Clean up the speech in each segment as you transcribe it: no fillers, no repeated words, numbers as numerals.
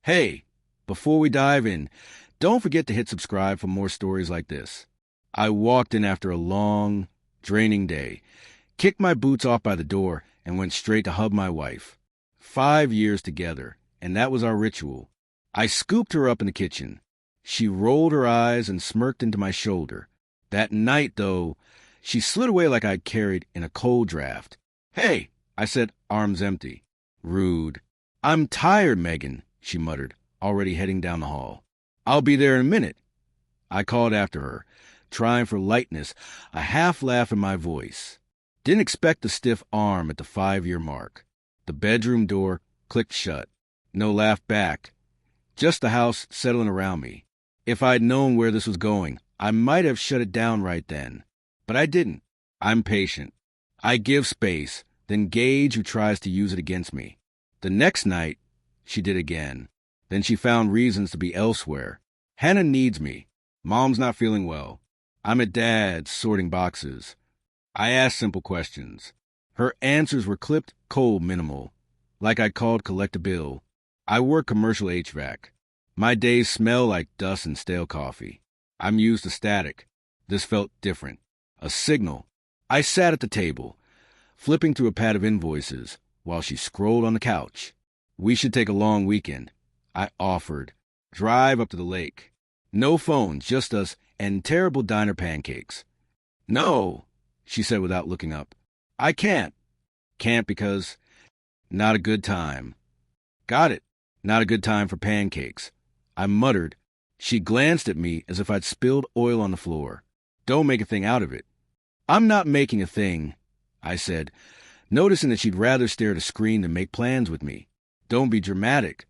Hey, before we dive in, don't forget to hit subscribe for more stories like this. I walked in after a long, draining day, kicked my boots off by the door, and went straight to hug my wife. 5 years together, and that was our ritual. I scooped her up in the kitchen. She rolled her eyes and smirked into my shoulder. That night, though, she slid away like I'd carried in a cold draft. Hey, I said, arms empty. Rude. I'm tired, Megan, she muttered, already heading down the hall. I'll be there in a minute. I called after her, trying for lightness, a half laugh in my voice. Didn't expect the stiff arm at the 5-year mark. The bedroom door clicked shut. No laugh back. Just the house settling around me. If I'd known where this was going, I might have shut it down right then. But I didn't. I'm patient. I give space, then gauge who tries to use it against me. The next night, she did again. Then she found reasons to be elsewhere. Hannah needs me. Mom's not feeling well. I'm at Dad's sorting boxes. I asked simple questions. Her answers were clipped, cold, minimal. Like I'd called collect a bill. I work commercial HVAC. My days smell like dust and stale coffee. I'm used to static. This felt different. A signal. I sat at the table, flipping through a pad of invoices, while she scrolled on the couch. We should take a long weekend, I offered. Drive up to the lake. No phone, just us and terrible diner pancakes. No, she said without looking up. I can't. Can't because not a good time. Got it. Not a good time for pancakes. I muttered. She glanced at me as if I'd spilled oil on the floor. Don't make a thing out of it. I'm not making a thing, I said, noticing that she'd rather stare at a screen than make plans with me. Don't be dramatic.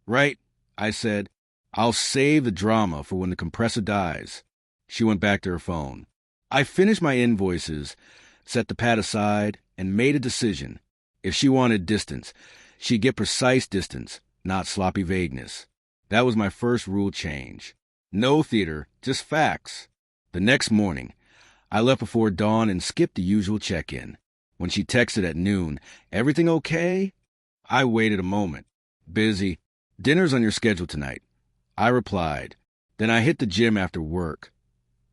Right, I said. I'll save the drama for when the compressor dies. She went back to her phone. I finished my invoices, set the pad aside, and made a decision. If she wanted distance, she'd get precise distance, not sloppy vagueness. That was my first rule change. No theater, just facts. The next morning, I left before dawn and skipped the usual check-in. When she texted at noon, "Everything okay?" I waited a moment. "Busy. Dinner's on your schedule tonight." I replied. Then I hit the gym after work,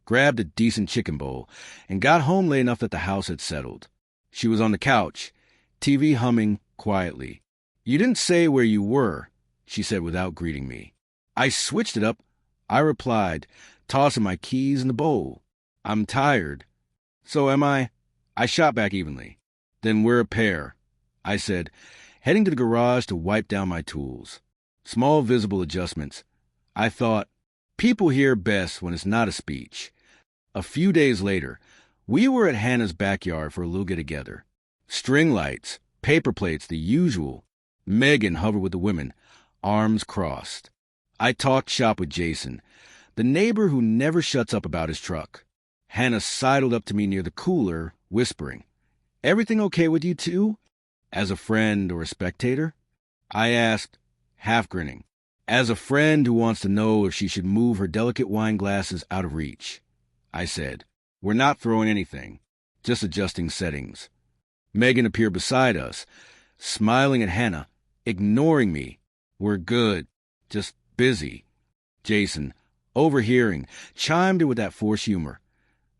grabbed a decent chicken bowl, and got home late enough that the house had settled. She was on the couch, TV humming quietly. "You didn't say where you were," she said without greeting me. "I switched it up," I replied, tossing my keys in the bowl. "I'm tired." "So am I." I shot back evenly. "Then we're a pair," I said, heading to the garage to wipe down my tools. Small visible adjustments. I thought, people hear best when it's not a speech. A few days later, we were at Hannah's backyard for a little get-together. String lights, paper plates, the usual. Megan hovered with the women, arms crossed. I talked shop with Jason, the neighbor who never shuts up about his truck. Hannah sidled up to me near the cooler, whispering, "Everything okay with you two?" As a friend or a spectator? I asked, half grinning. As a friend who wants to know if she should move her delicate wine glasses out of reach. I said, "We're not throwing anything, just adjusting settings." Megan appeared beside us, smiling at Hannah, ignoring me. "We're good, just busy." Jason, overhearing, chimed in with that forced humor.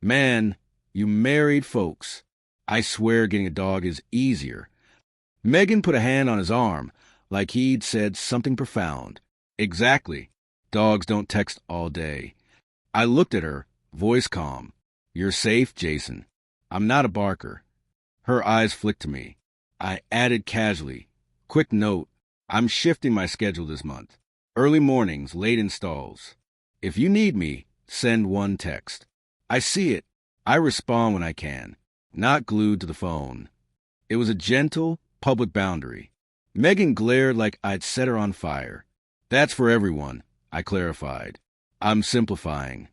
"Man, you married folks. I swear getting a dog is easier." Megan put a hand on his arm, like he'd said something profound. "Exactly. Dogs don't text all day." I looked at her, voice calm. "You're safe, Jason. I'm not a barker." Her eyes flicked to me. I added casually, "Quick note, I'm shifting my schedule this month. Early mornings, late installs. If you need me, send one text." I see it. I respond when I can, not glued to the phone. It was a gentle, public boundary. Megan glared like I'd set her on fire. "That's for everyone," I clarified. "I'm simplifying."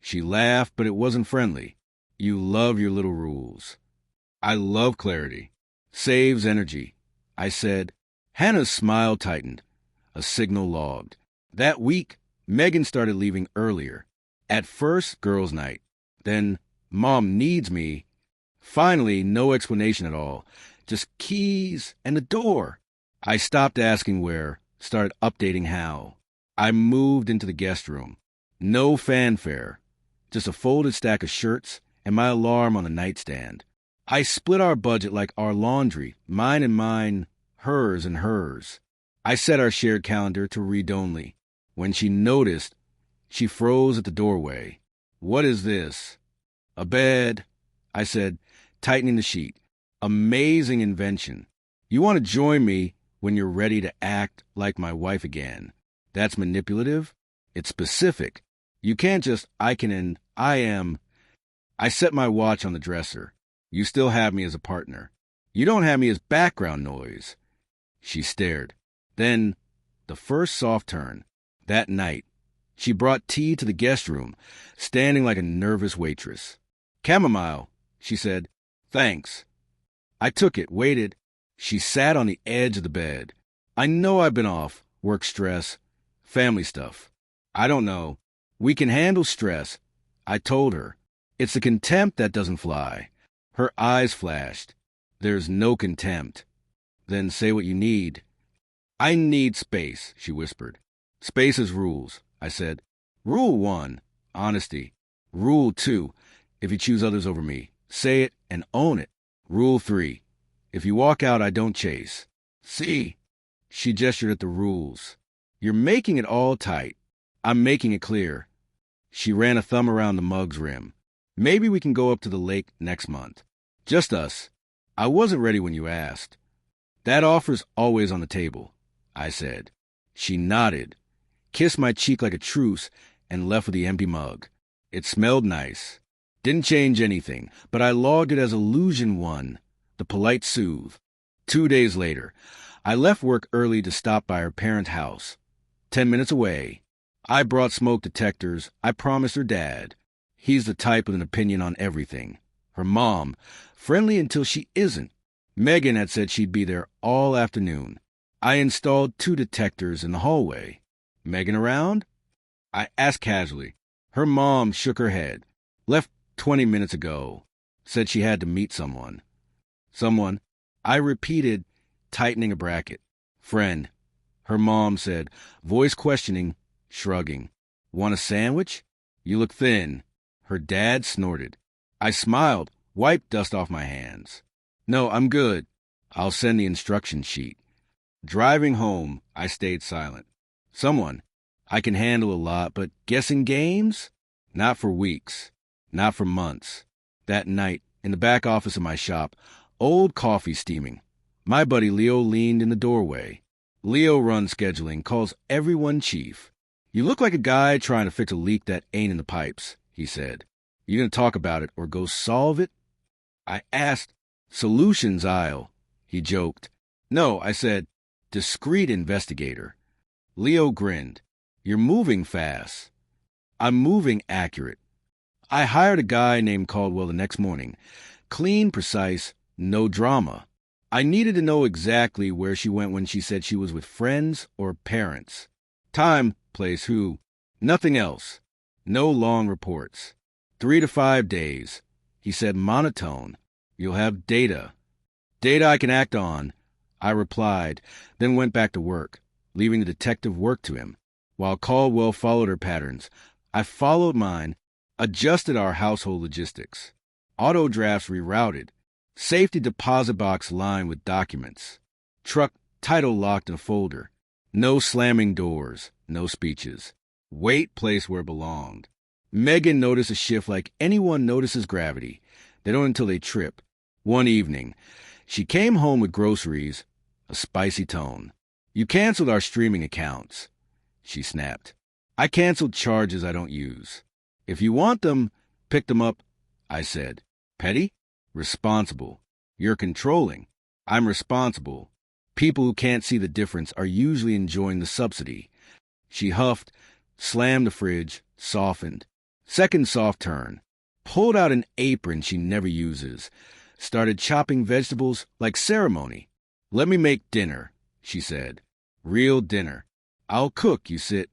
She laughed, but it wasn't friendly. "You love your little rules." "I love clarity. Saves energy," I said. Hannah's smile tightened. A signal logged. That week, Megan started leaving earlier. At first, girls' night. Then, Mom needs me. Finally, no explanation at all. Just keys and the door. I stopped asking where, started updating Hal. I moved into the guest room. No fanfare, just a folded stack of shirts and my alarm on the nightstand. I split our budget like our laundry, mine and mine, hers and hers. I set our shared calendar to read only. When she noticed, she froze at the doorway. "What is this?" "A bed," I said, tightening the sheet. "Amazing invention. You want to join me when you're ready to act like my wife again. That's manipulative. It's specific. You can't just I can and I am." I set my watch on the dresser. "You still have me as a partner. You don't have me as background noise." She stared. Then, the first soft turn. That night, she brought tea to the guest room, standing like a nervous waitress. "Chamomile," she said. "Thanks." I took it, waited. She sat on the edge of the bed. "I know I've been off. Work stress. Family stuff. I don't know. We can handle stress," I told her. "It's the contempt that doesn't fly." Her eyes flashed. "There's no contempt." "Then say what you need." "I need space," she whispered. "Space is rules," I said. "Rule 1, honesty. Rule 2, if you choose others over me, say it and own it. Rule 3, if you walk out, I don't chase." "See?" She gestured at the rules. "You're making it all tight." "I'm making it clear." She ran a thumb around the mug's rim. "Maybe we can go up to the lake next month. Just us. I wasn't ready when you asked." "That offer's always on the table," I said. She nodded, kissed my cheek like a truce, and left with the empty mug. It smelled nice. Didn't change anything, but I logged it as illusion 1, the polite soothe. 2 days later, I left work early to stop by her parents' house. 10 minutes away. I brought smoke detectors. I promised her dad. He's the type with an opinion on everything. Her mom, friendly until she isn't. Megan had said she'd be there all afternoon. I installed 2 detectors in the hallway. "Megan around?" I asked casually. Her mom shook her head. "Left 20 minutes ago. Said she had to meet someone." "Someone?" I repeated, tightening a bracket. "Friend," her mom said, voice questioning, shrugging. "Want a sandwich? You look thin." Her dad snorted. I smiled, wiped dust off my hands. "No, I'm good. I'll send the instruction sheet." Driving home, I stayed silent. "Someone. I can handle a lot, but guessing games? Not for weeks. Not for months." That night, in the back office of my shop, old coffee steaming. My buddy Leo leaned in the doorway. Leo runs scheduling, calls everyone chief. "You look like a guy trying to fix a leak that ain't in the pipes," he said. "You gonna talk about it or go solve it?" I asked. "Solutions aisle," he joked. "No," I said. "Discreet investigator." Leo grinned. "You're moving fast." "I'm moving accurate." I hired a guy named Caldwell the next morning. Clean, precise, no drama. I needed to know exactly where she went when she said she was with friends or parents. Time, place, who. Nothing else. No long reports. 3 to 5 days. He said monotone. "You'll have data." "Data I can act on," I replied, then went back to work, leaving the detective work to him. While Caldwell followed her patterns, I followed mine, adjusted our household logistics. Auto drafts rerouted. Safety deposit box lined with documents. Truck title locked in a folder. No slamming doors, no speeches. Weight placed where it belonged. Megan noticed a shift like anyone notices gravity. They don't until they trip. One evening, she came home with groceries, a spicy tone. "You canceled our streaming accounts," she snapped. "I canceled charges I don't use. If you want them, pick them up," I said. "Petty? Responsible. You're controlling. I'm responsible. People who can't see the difference are usually enjoying the subsidy." She huffed, slammed the fridge, softened. Second soft turn. Pulled out an apron she never uses. Started chopping vegetables like ceremony. "Let me make dinner," she said. "Real dinner. I'll cook, you sit."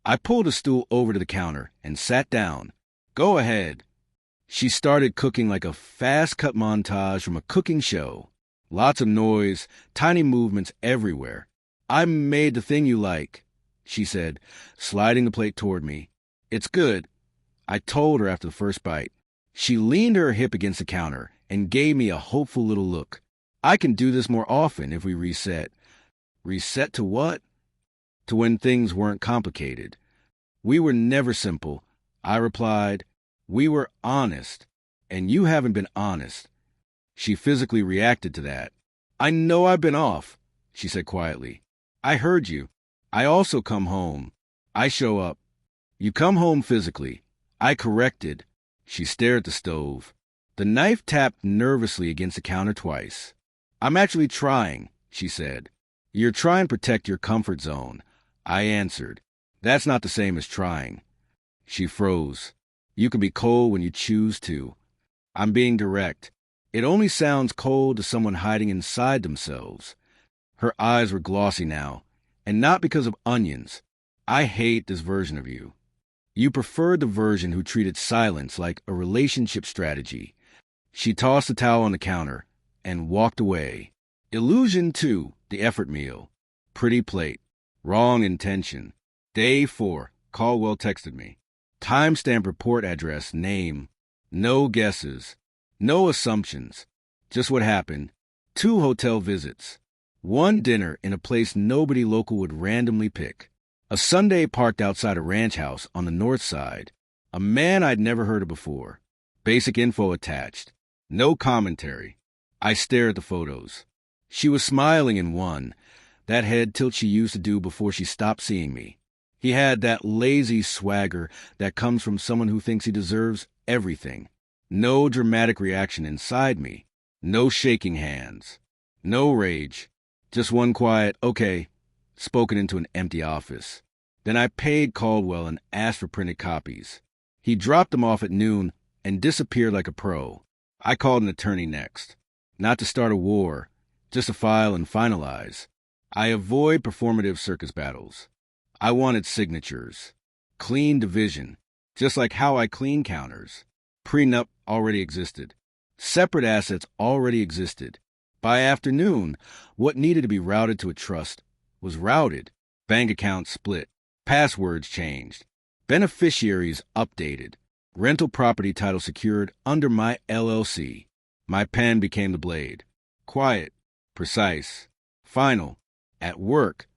I pulled a stool over to the counter and sat down. "Go ahead." She started cooking like a fast-cut montage from a cooking show. Lots of noise, tiny movements everywhere. I made the thing you like, she said, sliding the plate toward me. It's good, I told her after the first bite. She leaned her hip against the counter and gave me a hopeful little look. I can do this more often if we reset. Reset to what? To when things weren't complicated. We were never simple, I replied. We were honest, and you haven't been honest. She physically reacted to that. I know I've been off, she said quietly. I heard you. I also come home. I show up. You come home physically. I corrected. She stared at the stove. The knife tapped nervously against the counter twice. I'm actually trying, she said. You're trying to protect your comfort zone, I answered. That's not the same as trying. She froze. You can be cold when you choose to. I'm being direct. It only sounds cold to someone hiding inside themselves. Her eyes were glossy now, and not because of onions. I hate this version of you. You preferred the version who treated silence like a relationship strategy. She tossed the towel on the counter and walked away. Illusion 2, the effort meal. Pretty plate. Wrong intention. Day 4, Caldwell texted me. Timestamp report address, name. No guesses. No assumptions. Just what happened. 2 hotel visits. 1 dinner in a place nobody local would randomly pick. A Sunday parked outside a ranch house on the north side. A man I'd never heard of before. Basic info attached. No commentary. I stared at the photos. She was smiling in one, that head tilt she used to do before she stopped seeing me. He had that lazy swagger that comes from someone who thinks he deserves everything. No dramatic reaction inside me. No shaking hands. No rage. Just one quiet, okay, spoken into an empty office. Then I paid Caldwell and asked for printed copies. He dropped them off at noon and disappeared like a pro. I called an attorney next. Not to start a war, just to file and finalize. I avoid performative circus battles. I wanted signatures. Clean division, just like how I clean counters. Prenup already existed. Separate assets already existed. By afternoon, what needed to be routed to a trust was routed. Bank accounts split. Passwords changed. Beneficiaries updated. Rental property title secured under my LLC. My pen became the blade. Quiet. Precise. Final. At work.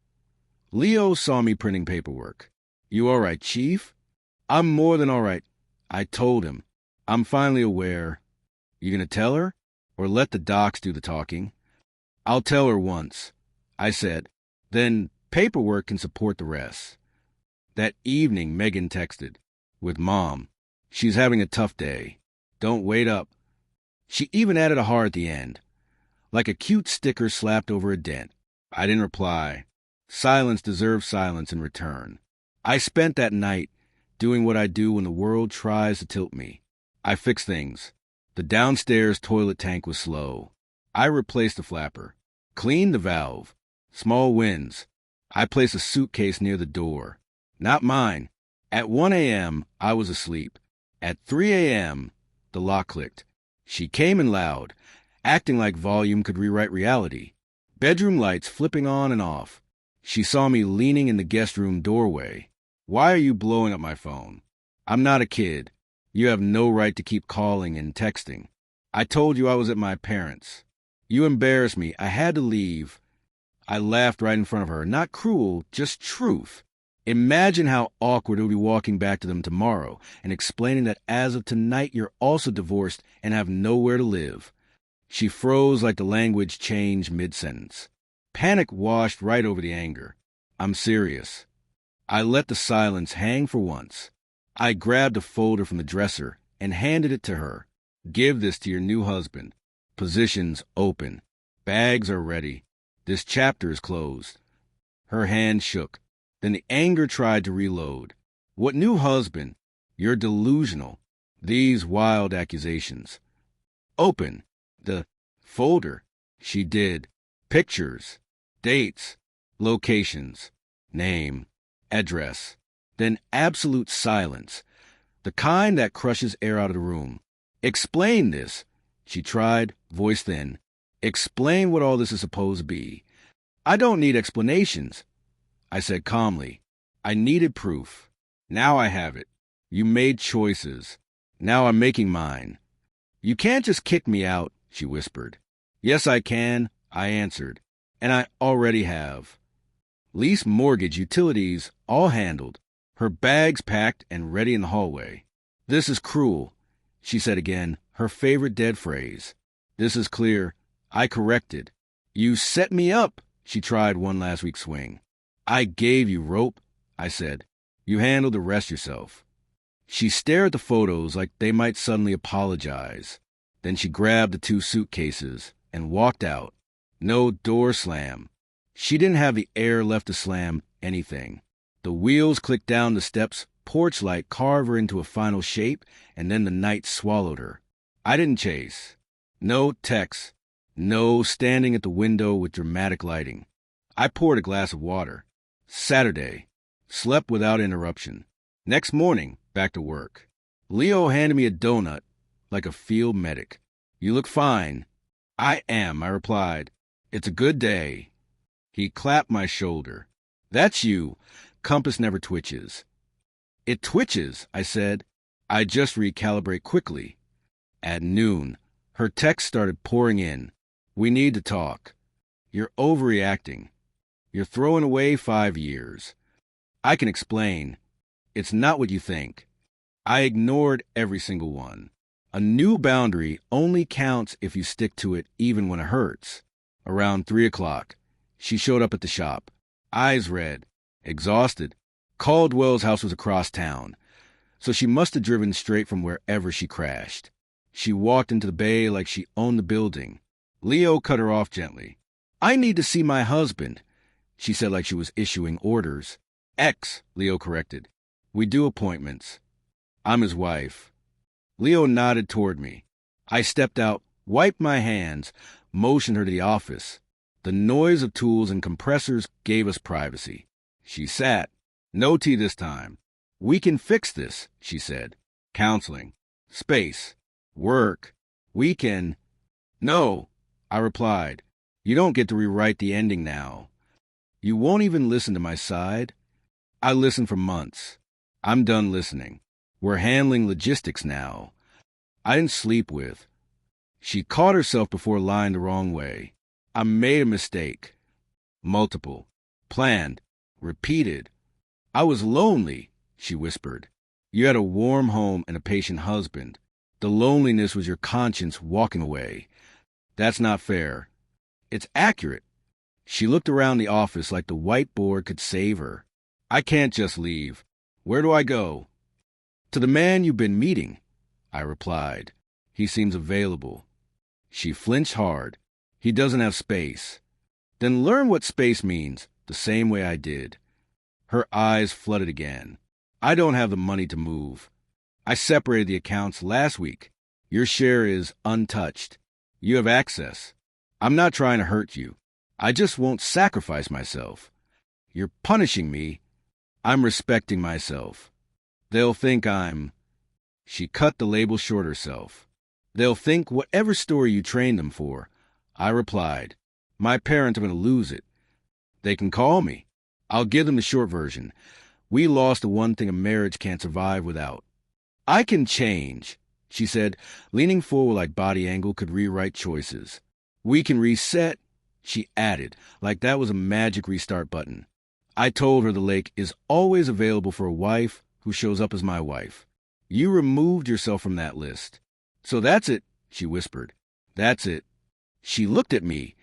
Leo saw me printing paperwork. You all right, Chief? I'm more than all right. I told him. I'm finally aware. You gonna tell her? Or let the docs do the talking? I'll tell her once, I said. Then paperwork can support the rest. That evening, Megan texted. With Mom. She's having a tough day. Don't wait up. She even added a heart at the end. Like a cute sticker slapped over a dent. I didn't reply. Silence deserves silence in return. I spent that night doing what I do when the world tries to tilt me. I fixed things. The downstairs toilet tank was slow. I replaced the flapper. Cleaned the valve. Small wins. I placed a suitcase near the door. Not mine. At 1 a.m., I was asleep. At 3 a.m., the lock clicked. She came in loud, acting like volume could rewrite reality. Bedroom lights flipping on and off. She saw me leaning in the guest room doorway. Why are you blowing up my phone? I'm not a kid. You have no right to keep calling and texting. I told you I was at my parents'. You embarrassed me. I had to leave. I laughed right in front of her. Not cruel, just truth. Imagine how awkward it would be walking back to them tomorrow and explaining that as of tonight you're also divorced and have nowhere to live. She froze like the language changed mid-sentence. Panic washed right over the anger. I'm serious. I let the silence hang for once. I grabbed a folder from the dresser and handed it to her. Give this to your new husband. Positions open. Bags are ready. This chapter is closed. Her hand shook. Then the anger tried to reload. What new husband? You're delusional. These wild accusations. Open. The folder. She did. Pictures. Dates. Locations. Name. Address. Then absolute silence. The kind that crushes air out of the room. Explain this. She tried, voice thin. Explain what all this is supposed to be. I don't need explanations, I said calmly. I needed proof. Now I have it. You made choices. Now I'm making mine. You can't just kick me out, she whispered. Yes, I can, I answered. And I already have. Lease, mortgage, utilities, all handled. Her bags packed and ready in the hallway. This is cruel, she said again, her favorite dead phrase. This is clear. I corrected. You set me up, she tried one last week swing. I gave you rope, I said. You handled the rest yourself. She stared at the photos like they might suddenly apologize. Then she grabbed the 2 suitcases and walked out. No door slam. She didn't have the air left to slam anything. The wheels clicked down the steps, porch light carved her into a final shape, and then the night swallowed her. I didn't chase. No text. No standing at the window with dramatic lighting. I poured a glass of water. Saturday. Slept without interruption. Next morning, back to work. Leo handed me a donut, like a field medic. You look fine. I am, I replied. It's a good day. He clapped my shoulder. That's you. Compass never twitches. It twitches, I said. I just recalibrate quickly. At noon, her text started pouring in. We need to talk. You're overreacting. You're throwing away 5 years. I can explain. It's not what you think. I ignored every single one. A new boundary only counts if you stick to it even when it hurts. Around 3 o'clock, she showed up at the shop. Eyes red, exhausted. Caldwell's house was across town, so she must have driven straight from wherever she crashed. She walked into the bay like she owned the building. Leo cut her off gently. I need to see my husband, she said like she was issuing orders. Ex, Leo corrected. We do appointments. I'm his wife. Leo nodded toward me. I stepped out, wiped my hands, motioned her to the office. The noise of tools and compressors gave us privacy. She sat. No tea this time. We can fix this, she said. Counseling. Space. Work. We can. No, I replied. You don't get to rewrite the ending now. You won't even listen to my side. I listened for months. I'm done listening. We're handling logistics now. I didn't sleep with. She caught herself before lying the wrong way. I made a mistake. Multiple. Planned. Repeated. I was lonely, she whispered. You had a warm home and a patient husband. The loneliness was your conscience walking away. That's not fair. It's accurate. She looked around the office like the whiteboard could save her. I can't just leave. Where do I go? To the man you've been meeting, I replied. He seems available. She flinched hard. He doesn't have space. Then learn what space means, the same way I did. Her eyes flooded again. I don't have the money to move. I separated the accounts last week. Your share is untouched. You have access. I'm not trying to hurt you. I just won't sacrifice myself. You're punishing me. I'm respecting myself. They'll think I'm... She cut the label short herself. They'll think whatever story you trained them for. I replied, my parents are going to lose it. They can call me. I'll give them the short version. We lost the one thing a marriage can't survive without. I can change, she said, leaning forward like body angle could rewrite choices. We can reset, she added, like that was a magic restart button. I told her the lake is always available for a wife who shows up as my wife. You removed yourself from that list. So that's it, she whispered. That's it. She looked at me,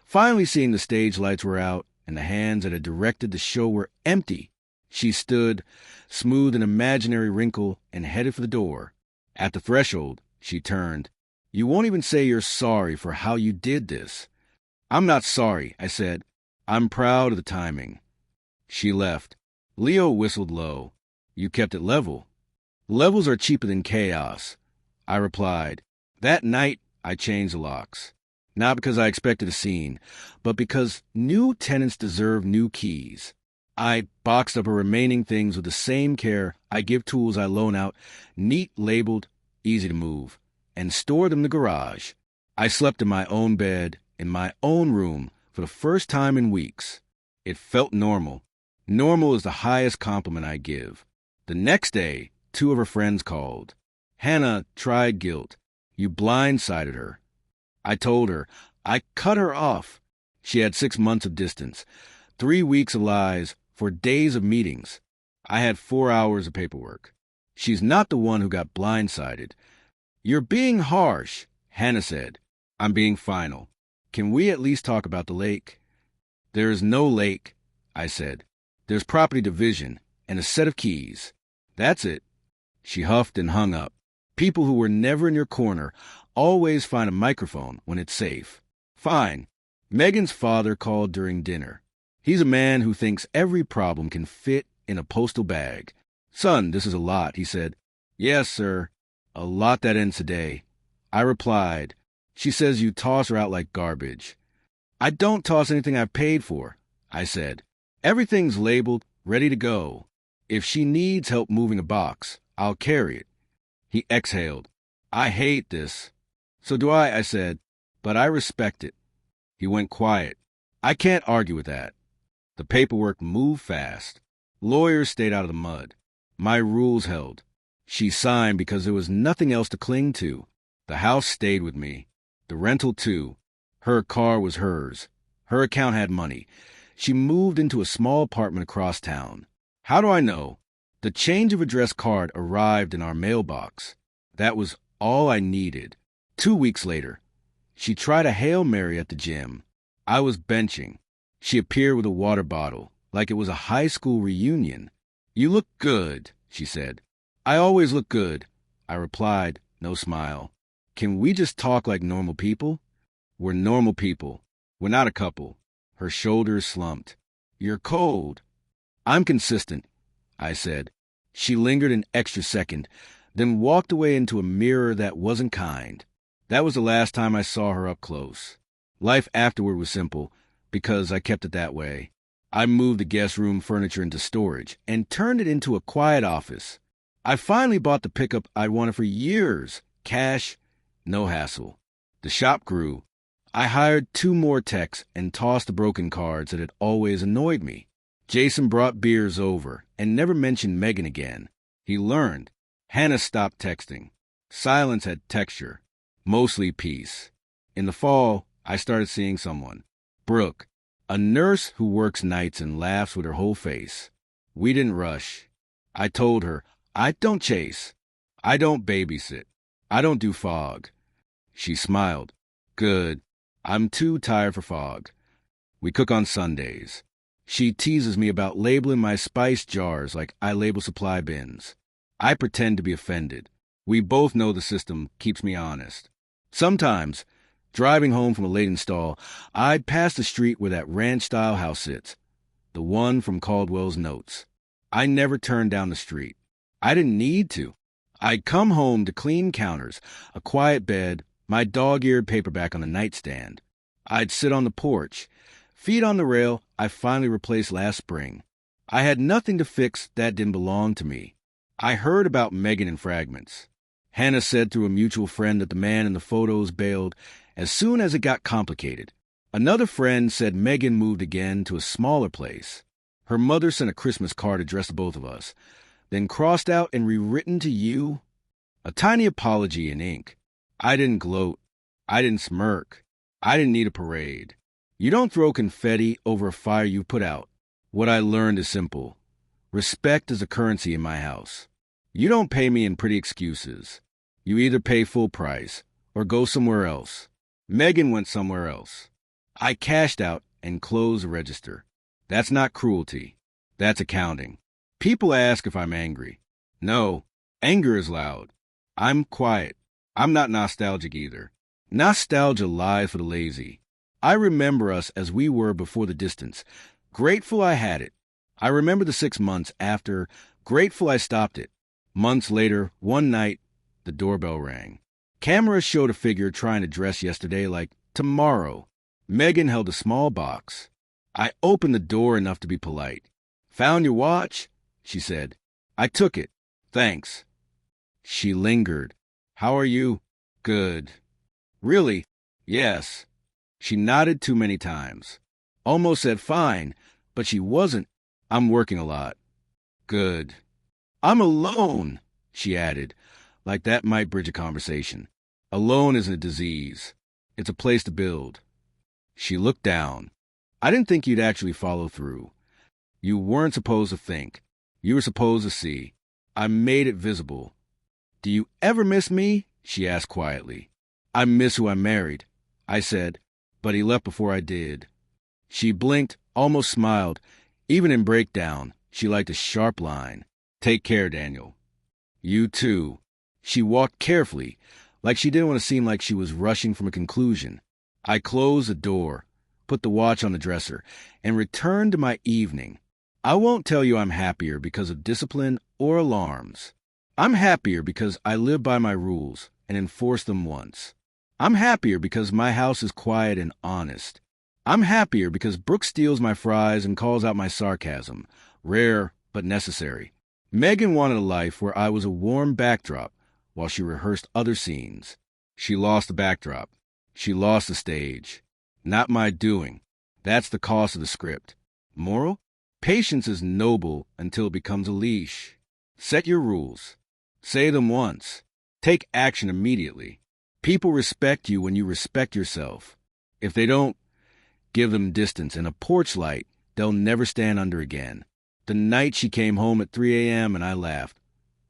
finally seeing the stage lights were out and the hands that had directed the show were empty. She stood, smoothed an imaginary wrinkle, and headed for the door. At the threshold, she turned. You won't even say you're sorry for how you did this. I'm not sorry, I said. I'm proud of the timing. She left. Leo whistled low. You kept it level. Levels are cheaper than chaos, I replied. That night, I changed the locks. Not because I expected a scene, but because new tenants deserve new keys. I boxed up her remaining things with the same care I give tools I loan out, neat, labeled, easy to move, and stored them in the garage. I slept in my own bed, in my own room, for the first time in weeks. It felt normal. Normal is the highest compliment I give. The next day, 2 of her friends called. Hannah tried guilt. You blindsided her. I told her. I cut her off. She had 6 months of distance, 3 weeks of lies, 4 days of meetings. I had 4 hours of paperwork. She's not the one who got blindsided. You're being harsh, Hannah said. I'm being final. Can we at least talk about the lake? There is no lake, I said. There's property division and a set of keys. That's it. She huffed and hung up. People who were never in your corner always find a microphone when it's safe. Fine. Megan's father called during dinner. He's a man who thinks every problem can fit in a postal bag. Son, this is a lot, he said. Yes, sir. A lot that ends today. I replied. She says you toss her out like garbage. I don't toss anything I've paid for, I said. Everything's labeled, ready to go. If she needs help moving a box, I'll carry it. He exhaled. I hate this. So do I said, but I respect it. He went quiet. I can't argue with that. The paperwork moved fast. Lawyers stayed out of the mud. My rules held. She signed because there was nothing else to cling to. The house stayed with me. The rental, too. Her car was hers. Her account had money. She moved into a small apartment across town. How do I know? The change of address card arrived in our mailbox. That was all I needed. 2 weeks later, she tried a Hail Mary at the gym. I was benching. She appeared with a water bottle, like it was a high school reunion. You look good, she said. I always look good, I replied, no smile. Can we just talk like normal people? We're normal people. We're not a couple. Her shoulders slumped. You're cold. I'm consistent, I said. She lingered an extra second, then walked away into a mirror that wasn't kind. That was the last time I saw her up close. Life afterward was simple, because I kept it that way. I moved the guest room furniture into storage and turned it into a quiet office. I finally bought the pickup I'd wanted for years. Cash, no hassle. The shop grew. I hired 2 more techs and tossed the broken cards that had always annoyed me. Jason brought beers over and never mentioned Megan again. He learned. Hannah stopped texting. Silence had texture, mostly peace. In the fall, I started seeing someone. Brooke, a nurse who works nights and laughs with her whole face. We didn't rush. I told her, I don't chase. I don't babysit. I don't do fog. She smiled. Good. I'm too tired for fog. We cook on Sundays. She teases me about labeling my spice jars like I label supply bins. I pretend to be offended. We both know the system keeps me honest. Sometimes, driving home from a late install, I'd pass the street where that ranch-style house sits, the one from Caldwell's Notes. I never turned down the street. I didn't need to. I'd come home to clean counters, a quiet bed, my dog-eared paperback on the nightstand. I'd sit on the porch, feet on the rail I finally replaced last spring. I had nothing to fix that didn't belong to me. I heard about Megan in fragments. Hannah said through a mutual friend that the man in the photos bailed as soon as it got complicated. Another friend said Megan moved again to a smaller place. Her mother sent a Christmas card addressed to both of us, then crossed out and rewritten to you. A tiny apology in ink. I didn't gloat. I didn't smirk. I didn't need a parade. You don't throw confetti over a fire you put out. What I learned is simple. Respect is a currency in my house. You don't pay me in pretty excuses. You either pay full price or go somewhere else. Megan went somewhere else. I cashed out and closed the register. That's not cruelty. That's accounting. People ask if I'm angry. No, anger is loud. I'm quiet. I'm not nostalgic either. Nostalgia lies for the lazy. I remember us as we were before the distance. Grateful I had it. I remember the 6 months after. Grateful I stopped it. Months later, one night, the doorbell rang. Cameras showed a figure trying to dress yesterday like tomorrow. Megan held a small box. I opened the door enough to be polite. Found your watch? She said. I took it. Thanks. She lingered. How are you? Good. Really? Yes. She nodded too many times. Almost said fine, but she wasn't. I'm working a lot. Good. I'm alone, she added, like that might bridge a conversation. Alone isn't a disease. It's a place to build. She looked down. I didn't think you'd actually follow through. You weren't supposed to think. You were supposed to see. I made it visible. Do you ever miss me? She asked quietly. I miss who I married, I said, but he left before I did. She blinked, almost smiled. Even in breakdown, she liked a sharp line. Take care, Daniel. You too. She walked carefully, like she didn't want to seem like she was rushing from a conclusion. I closed the door, put the watch on the dresser, and returned to my evening. I won't tell you I'm happier because of discipline or alarms. I'm happier because I live by my rules and enforce them once. I'm happier because my house is quiet and honest. I'm happier because Brooke steals my fries and calls out my sarcasm, rare but necessary. Megan wanted a life where I was a warm backdrop while she rehearsed other scenes. She lost the backdrop. She lost the stage. Not my doing. That's the cost of the script. Moral? Patience is noble until it becomes a leash. Set your rules. Say them once. Take action immediately. People respect you when you respect yourself. If they don't, give them distance and a porch light they'll never stand under again. The night she came home at 3 a.m. and I laughed.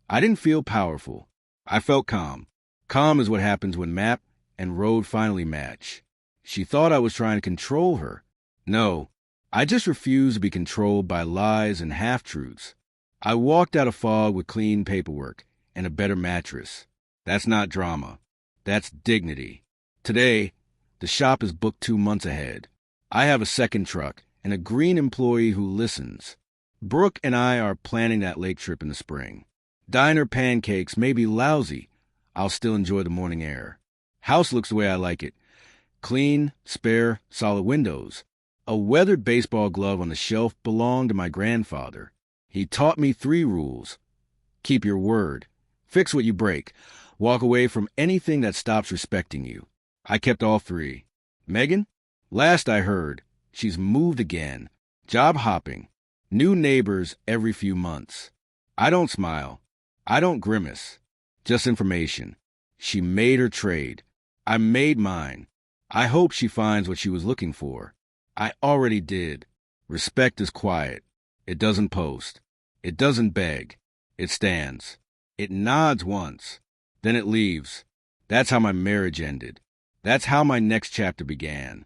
I didn't feel powerful. I felt calm. Calm is what happens when map and road finally match. She thought I was trying to control her. No, I just refused to be controlled by lies and half-truths. I walked out of fog with clean paperwork and a better mattress. That's not drama. That's dignity. Today, the shop is booked 2 months ahead. I have a second truck and a green employee who listens. Brooke and I are planning that lake trip in the spring. Diner pancakes may be lousy. I'll still enjoy the morning air. House looks the way I like it. Clean, spare, solid windows. A weathered baseball glove on the shelf belonged to my grandfather. He taught me 3 rules. Keep your word. Fix what you break. Walk away from anything that stops respecting you. I kept all 3. Megan? Last I heard, she's moved again. Job hopping. New neighbors every few months. I don't smile. I don't grimace. Just information. She made her trade. I made mine. I hope she finds what she was looking for. I already did. Respect is quiet. It doesn't post. It doesn't beg. It stands. It nods once. Then it leaves. That's how my marriage ended. That's how my next chapter began.